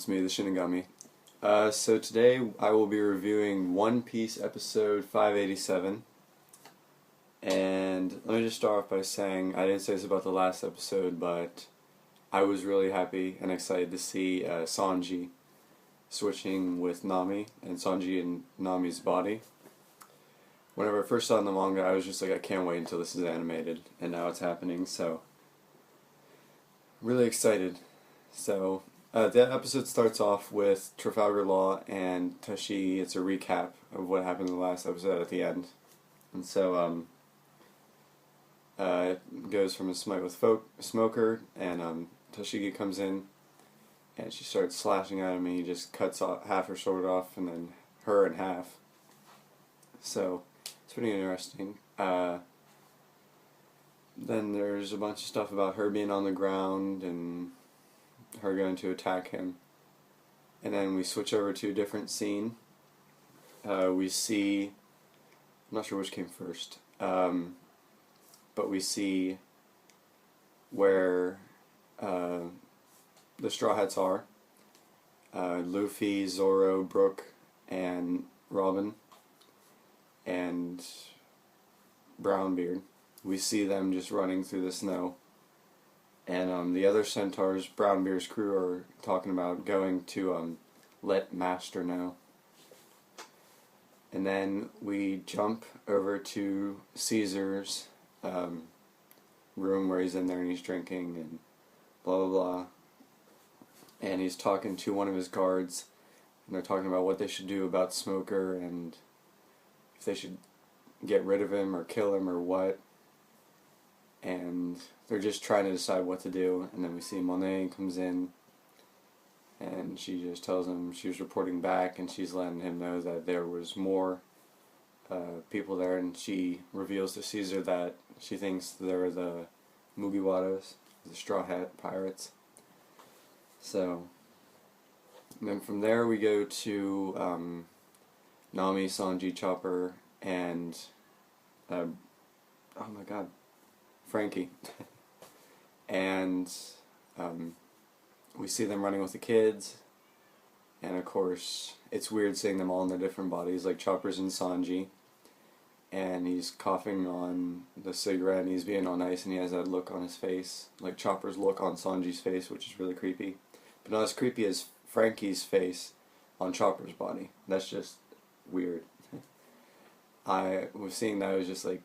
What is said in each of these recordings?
it's me, the Shinigami. So today I will be reviewing One Piece episode 587. And let me just start off by saying, I didn't say this about the last episode, but I was really happy and excited to see Sanji switching with Nami, and Sanji in Nami's body. Whenever I first saw it in the manga, I was just like, I can't wait until this is animated, and now it's happening, so really excited. So, the episode starts off with Trafalgar Law and Tashigi. It's a recap of what happened in the last episode at the end. And so, it goes from a smite with Smoker, and Tashigi comes in, and she starts slashing at him, and he just cuts off half her sword off, and then her in half. So, it's pretty interesting. Then there's a bunch of stuff about her being on the ground, and her going to attack him. And then we switch over to a different scene. We see, I'm not sure which came first, but we see where the Straw Hats are. Luffy, Zoro, Brook, and Robin, and Brownbeard. We see them just running through the snow. And the other centaurs, Brownbeard's crew, are talking about going to let Master know. And then we jump over to Caesar's room where he's in there and he's drinking and blah blah blah. And he's talking to one of his guards, and they're talking about what they should do about Smoker and if they should get rid of him or kill him or what. And they're just trying to decide what to do, and then we see Monet comes in, and she just tells him she was reporting back, and she's letting him know that there was more people there, and she reveals to Caesar that she thinks they're the Mugiwaras, the Straw Hat Pirates. So, and then from there we go to Nami, Sanji, Chopper, and oh my god, Frankie. And we see them running with the kids, and of course it's weird seeing them all in their different bodies, like Chopper's in Sanji, and he's coughing on the cigarette and he's being all nice, and he has that look on his face, like Chopper's look on Sanji's face, which is really creepy, but not as creepy as Frankie's face on Chopper's body. That's just weird. I was seeing that, I was just like,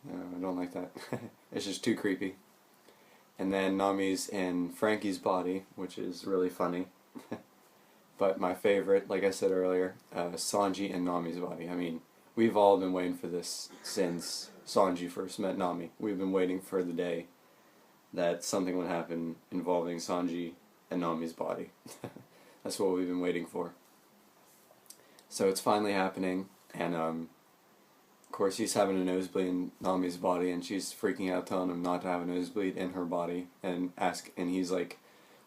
no, I don't like that. It's just too creepy. And then Nami's in Frankie's body, which is really funny. But my favorite, like I said earlier, Sanji in Nami's body. I mean, we've all been waiting for this since Sanji first met Nami. We've been waiting for the day that something would happen involving Sanji and Nami's body. That's what we've been waiting for. So it's finally happening, and of course he's having a nosebleed in Nami's body, and she's freaking out, telling him not to have a nosebleed in her body, and he's like,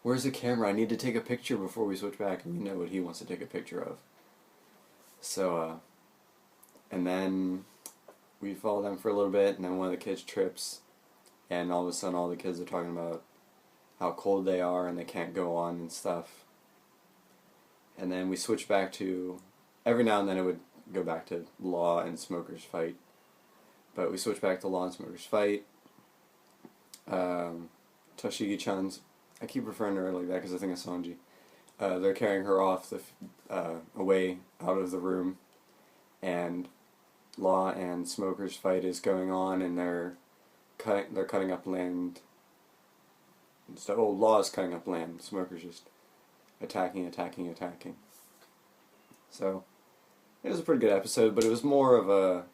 where's the camera? I need to take a picture before we switch back. And we know what he wants to take a picture of. So, and then we follow them for a little bit, and then one of the kids trips, and all of a sudden all the kids are talking about how cold they are and they can't go on and stuff. And then we switch back to, every now and then it would go back to Law and Smoker's fight. But we switch back to Law and Smoker's fight. Tashigi-chan's, I keep referring to her like that because I think it's Sanji. They're carrying her off away out of the room, and Law and Smoker's fight is going on, and they're cutting up land. So, Law is cutting up land. Smoker's just attacking. So it was a pretty good episode, but it was more of a,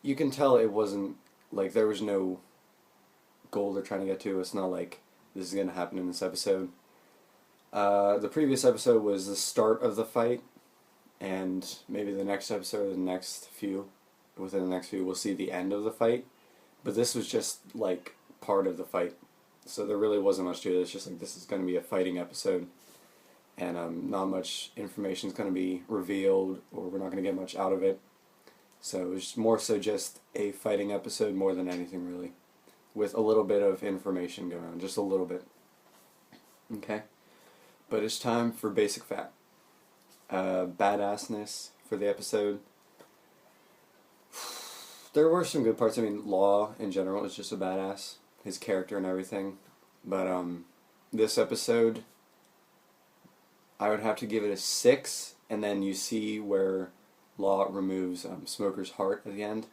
you can tell it wasn't, like, there was no goal they're trying to get to. It's not like this is going to happen in this episode. The previous episode was the start of the fight, and maybe the next episode, within the next few, we'll see the end of the fight. But this was just, like, part of the fight. So there really wasn't much to it. It's just like, this is going to be a fighting episode, and not much information is going to be revealed, or we're not going to get much out of it. So it was more so just a fighting episode more than anything, really, with a little bit of information going on, just a little bit. Okay, but it's time for basic fact. Badassness for the episode. There were some good parts. I mean, Law in general is just a badass. His character and everything. But this episode, I would have to give it a 6, and then you see where Law removes Smoker's heart at the end.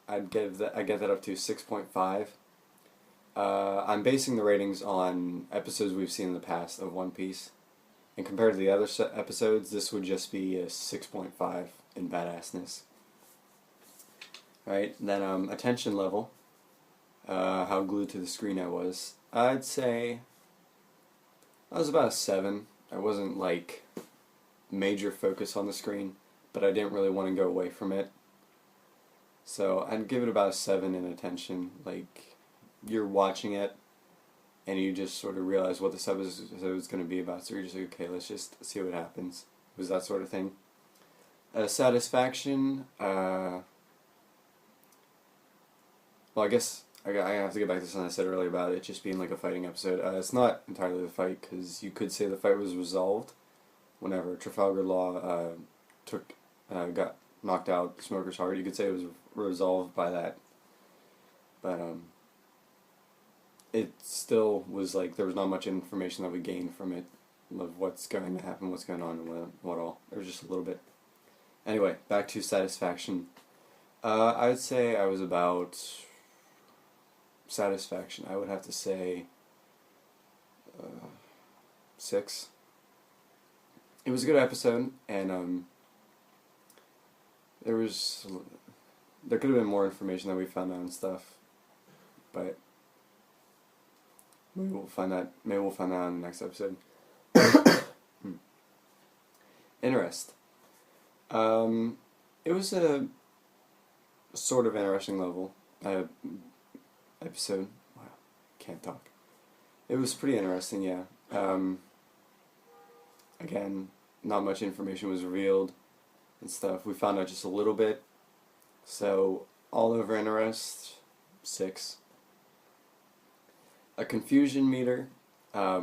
I get that up to 6.5. I'm basing the ratings on episodes we've seen in the past of One Piece. And compared to the other episodes, this would just be a 6.5 in badassness. Right, then attention level, how glued to the screen I was. I'd say I was about a 7. I wasn't like major focus on the screen, but I didn't really want to go away from it. So I'd give it about a 7 in attention. Like, you're watching it, and you just sort of realize what this episode is going to be about, so you're just like, okay, let's just see what happens. It was that sort of thing. Satisfaction, well, I guess I have to get back to something I said earlier about it just being like a fighting episode. It's not entirely the fight, because you could say the fight was resolved whenever Trafalgar Law got knocked out Smoker's heart. You could say it was resolved by that. But it still was like there was not much information that we gained from it of what's going to happen, what's going on, and what all. There was just a little bit. Anyway, back to satisfaction. I would say I was about... Satisfaction, I would have to say 6. It was a good episode, and there could have been more information that we found out and stuff, but maybe we'll find that in the next episode. Interest. It was a sort of interesting level. Episode. Wow, can't talk. It was pretty interesting, yeah. Again, not much information was revealed and stuff. We found out just a little bit. So, all over interest, 6. A confusion meter. I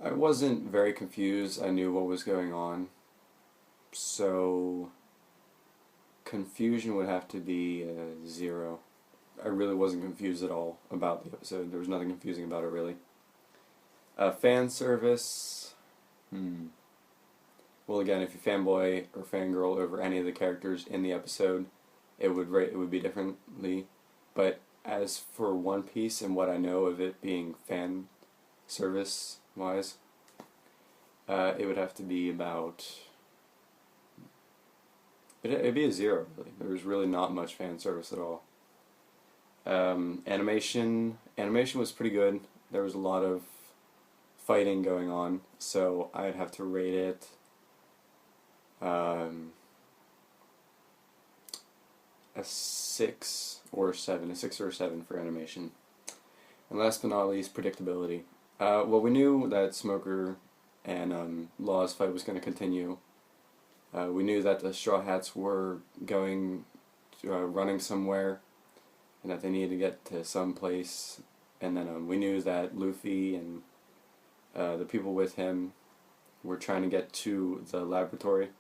wasn't very confused. I knew what was going on. So... confusion would have to be 0. I really wasn't confused at all about the episode. There was nothing confusing about it, really. Fan service. Well, again, if you fanboy or fangirl over any of the characters in the episode, it would be differently. But as for One Piece and what I know of it being fan service wise, it would have to be about... It'd be a 0, really. There was really not much fan service at all. Animation was pretty good. There was a lot of fighting going on, so I'd have to rate it a 6 or a 7 for animation. And last but not least, predictability. Well, we knew that Smoker and Law's fight was going to continue. We knew that the Straw Hats were running somewhere, and that they needed to get to some place. And then we knew that Luffy and the people with him were trying to get to the laboratory.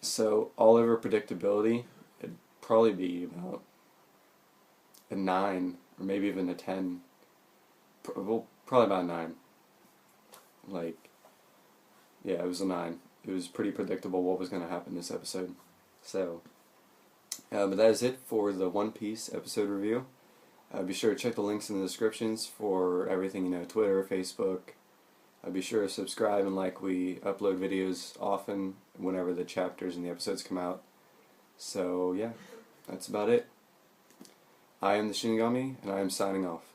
So, all over predictability, it'd probably be about a 9, or maybe even a 10. Well, probably about a 9. Like, yeah, it was a 9. It was pretty predictable what was going to happen this episode. So, but that is it for the One Piece episode review. Be sure to check the links in the descriptions for everything, Twitter, Facebook. Be sure to subscribe and like. We upload videos often whenever the chapters and the episodes come out. So, yeah, that's about it. I am the Shinigami, and I am signing off.